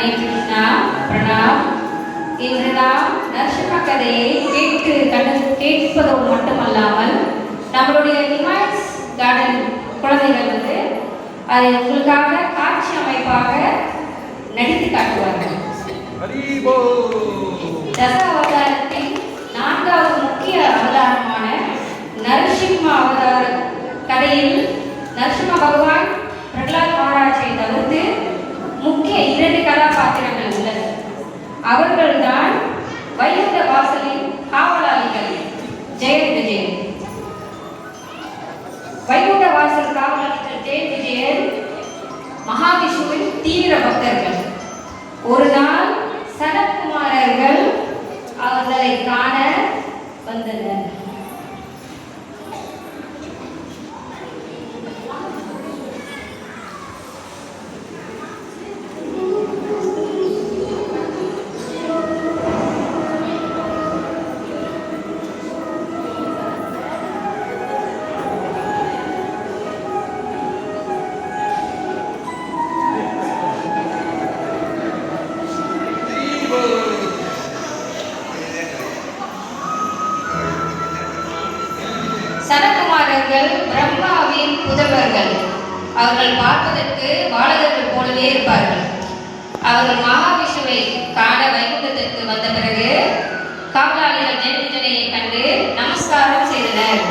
ஹரே கிருஷ்ணா, பிரணாம். இன்று நாம் நரசிம்ம கதையை கேட்பதோடு மட்டுமல்லாமல் நம்மளுடைய டிவைன்ஸ் கார்டன் குழந்தைகள் அதை உங்களுக்காக காட்சி அமைப்பாக நடித்து காட்டுவார்கள். தச அவதாரத்தின் 4வது முக்கிய அவதாரமான நரசிம்ம அவதார கதையில் நரசிம்ம பகவான் பிரகலாத் மகாராஜை தவிர்த்து முக்கிய 2 கதாபாத்திரங்கள் உள்ளன. அவர்கள்தான் வைகுண்ட வாசலின் காவலாளிகள் ஜெயன் விஜயன். வைகுண்ட வாசல் காவலாளிகள் ஜெயன் விஜயன் மகாவிஷ்ணுவின் தீவிர பக்தர்கள். ஒரு நாள் சனத்குமாரர்கள் அவர்களை காண வந்தனர். சனத்குமாரர்கள் பிரம்மாவின் புதல்வர்கள். அவர்கள் பார்ப்பதற்கு பாலகர்கள் போலவே இருப்பார்கள். அவர்கள் மகாவிஷ்ணுவை காண வைகுண்டத்திற்கு வந்த பிறகு காவலாளிகள் ஜெயவிஜயனை கண்டு நமஸ்காரம் செய்தனர்.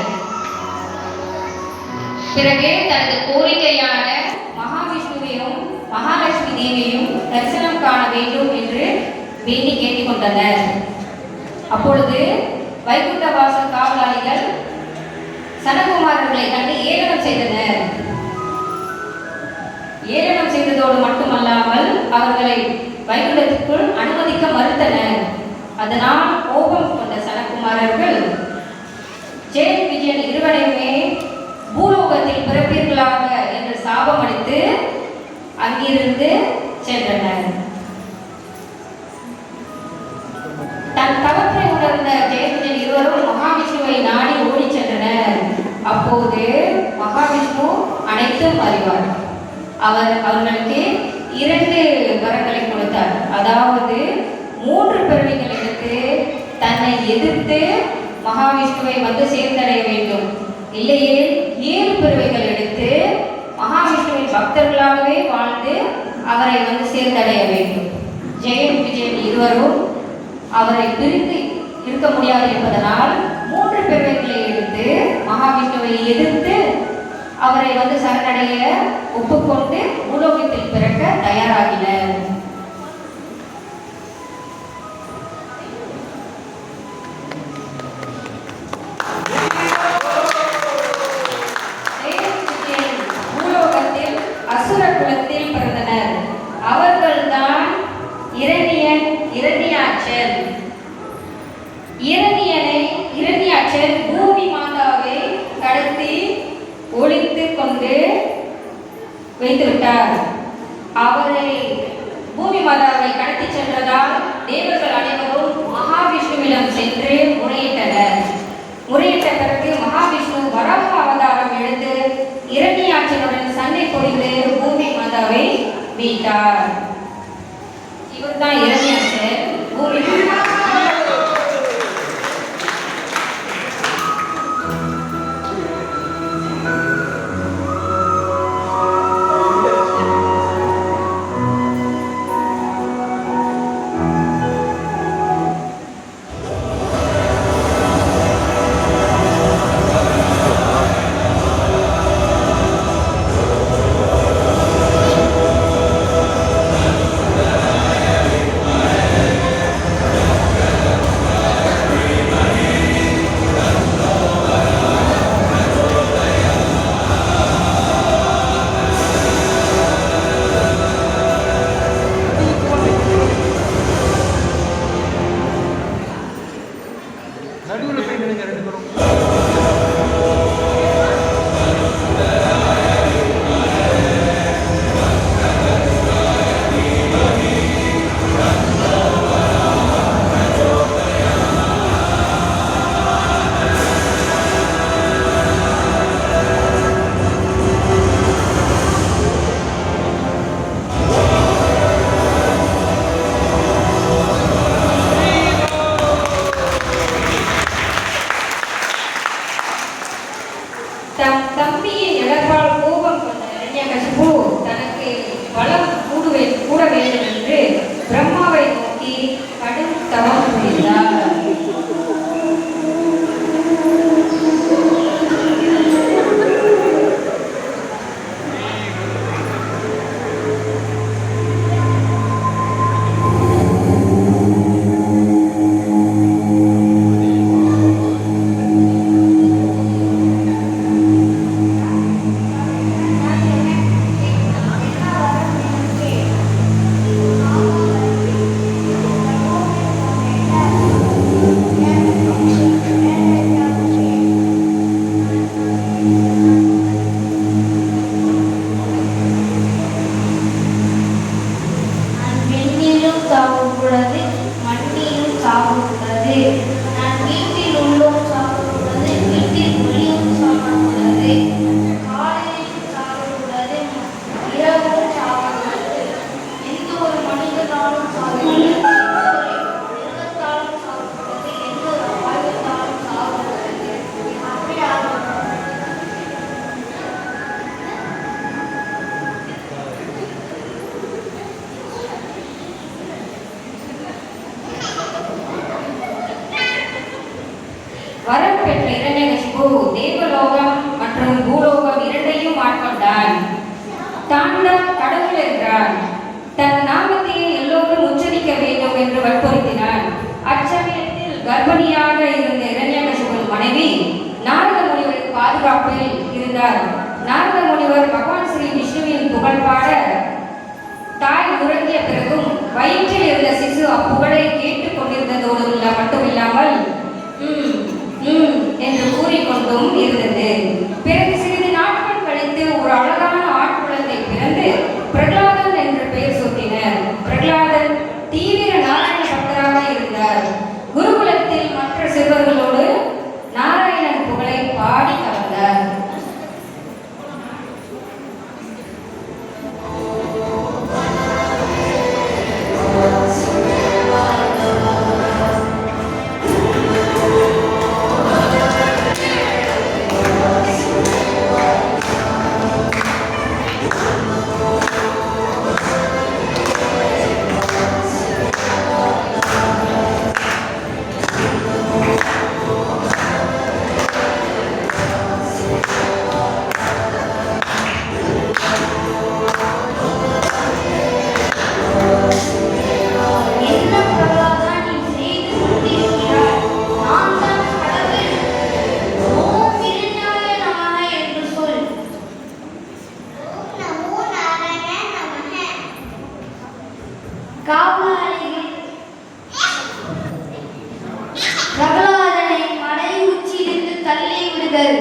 பிறகு தனது கோரிக்கையான மகாவிஷ்ணுவையும் மகாலட்சுமி தேவியையும் தரிசனம் காண வேண்டும் என்று வேண்டி கேட்டுக்கொண்டனர். அப்பொழுது வைகுண்ட வாசல் காவலாளிகள் சனத்குமாரர்களை கண்டு ஏளனம் செய்தனர். ஏளனம் செய்ததோடு மட்டுமல்லாமல் அவர்களை வைகுண்டத்திற்குள் அனுமதிக்க மறுத்தனர். அதனால் கோபம் கொண்ட சனத்குமாரர்கள் ஜெயன் விஜயன் இருவரையுமே பூலோகத்தில் பிறப்பீர்களாக என்று சாபம் அளித்து அங்கிருந்து சென்றனர். தன் தவற்றை உணர்ந்த ஜெயன் விஜயன் இருவரும் மகாவிஷ்ணுவை நாடி ஓடி சென்றனர். அப்போது மகாவிஷ்ணு அனைத்தும் அறிவார். அவர்களுக்கு 2 வரங்களை கொடுத்தார். அதாவது 3 பிறவிகள் எடுத்து தன்னை எதிர்த்து மகாவிஷ்ணுவை வந்து சேர்ந்தடைய வேண்டும். இல்லையே 7 பிறவிகள் எடுத்து மகாவிஷ்ணுவின் பக்தர்களாகவே வாழ்ந்து அவரை வந்து சேர்ந்தடைய வேண்டும். ஜெயன் விஜயன் இருவரும் அவரை பிரிந்து இருக்க முடியாது என்பதனால் 3 பிறவிகளை எடுத்து மகாவிஷ்ணுவை எதிர்த்து அவரை வந்து சரணடைய ஒப்புக்கொண்டு பூலோகத்தில் பிறக்க தயாராகினர். பூலோகத்தில் அசுர குலத்தில் பிறந்தனர். அவர்கள்தான் இரணியாட்சர். இரணியாட்சர் பூமி மாதாவை கடத்தி ஒளித்து கொண்டு வைத்துவிட்டார். அவரை பூமி மாதாவை கடத்தி சென்றதால் தேவர்கள் அனைவரும் மகாவிஷ்ணுவிடம் சென்று முறையிட்டனர். முறையிட்ட பிறகு மகாவிஷ்ணு வராக அவதாரம் எடுத்து இரணியாட்சருடன் சண்டை புரிந்து பூமி மாதாவை மீட்டார். இவர்தான் இரணியாட்சர். பூமி சொன்னான். தான் கடவுள் என்றான். தன் நாமத்தையே எல்லோரும் உச்சரிக்க வேண்டும் என்று வற்புறுத்தினான். அச்சமயத்தில் கர்ப்பிணியாக இருந்த இரண்யகசிபுவின் மனைவி நாரத முனிவரின் பாதுகாப்பில் இருந்தார். நாரத முனிவர் பகவான் ஸ்ரீ விஷ்ணுவின் புகழ் பாட தாய் உறங்கிய பிறகும் வயிற்றில் இருந்த சிசு அப்புகழை கேட்டுக் கொண்டிருந்ததோடு மட்டுமில்லாமல் என்று கூறிக்கொண்டும் இருந்தது. பிறகு சிறிது நாட்கள் கழித்து ஒரு அழகான ஆண் குழந்தை பிறந்து பிரகலாதன் என்று பெயர் சூட்டினர். பிரகலாதன் தீவிர நாராயண பக்தராக இருந்தார். குருகுலத்தில் மற்ற சிறுவர்களோடு நாராயணன் புகழை பாடி கலந்தார். பிரகலாதனை மலை உச்சியிலிருந்து தள்ளி விடுதல்.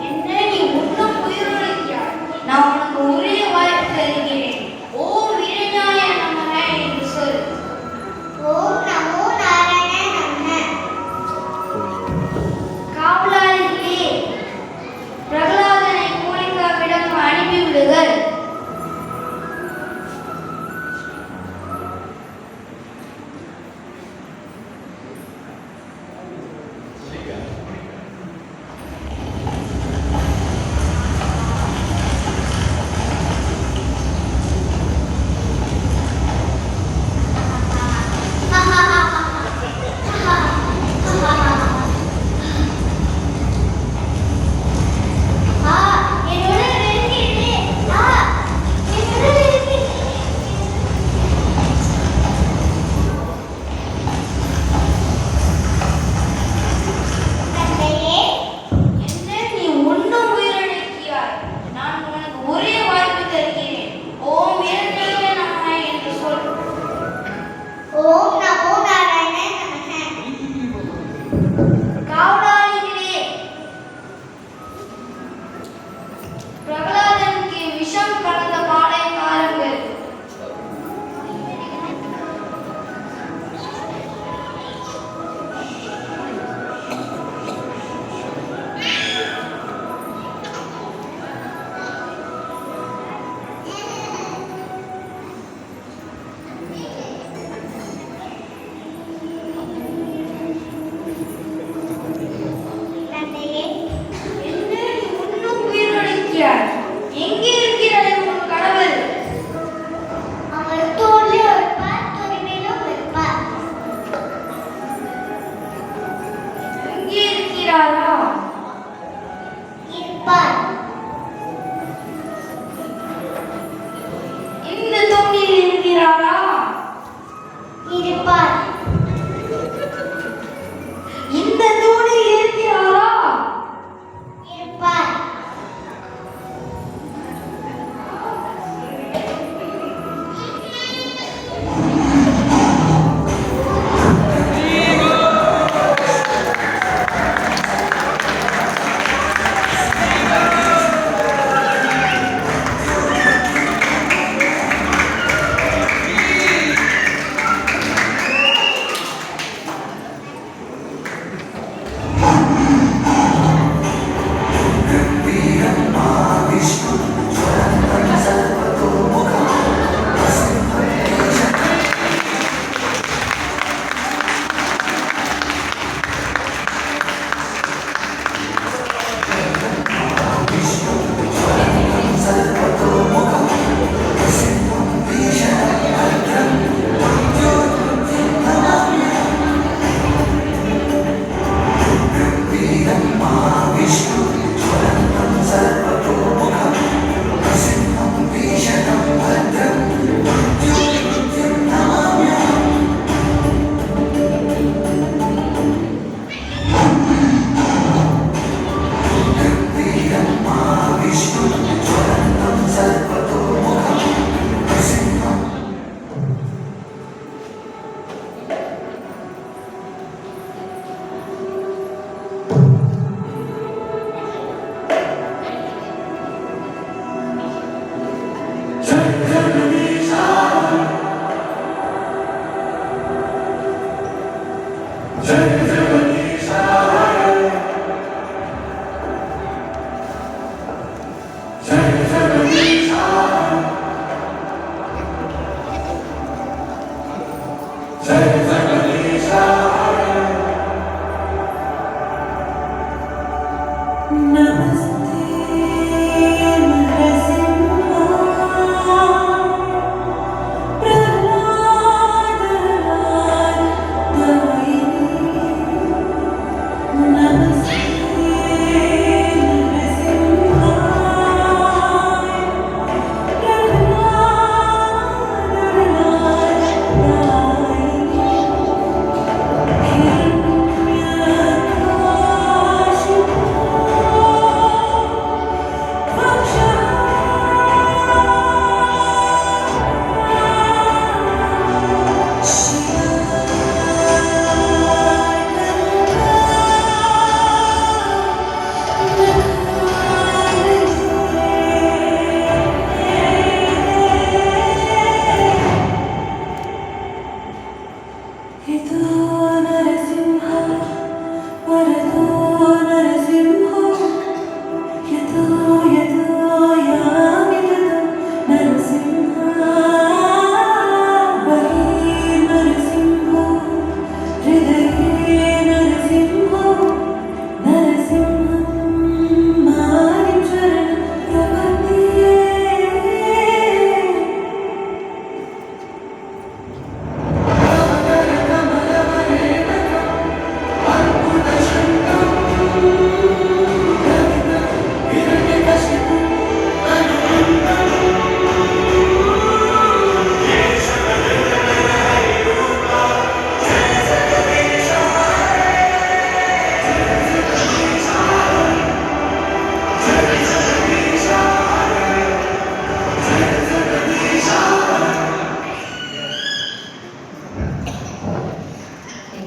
என்ன நீ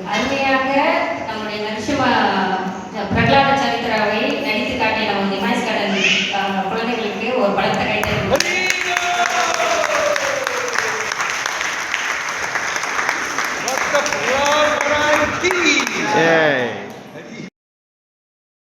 அருமையாக நம்முடைய நரசிம்ம பிரகலாத சரித்திராவை நடித்து காட்டிய நம்ம இமாய்ஸ் கார்டன் குழந்தைகளுக்கு ஒரு பலத்த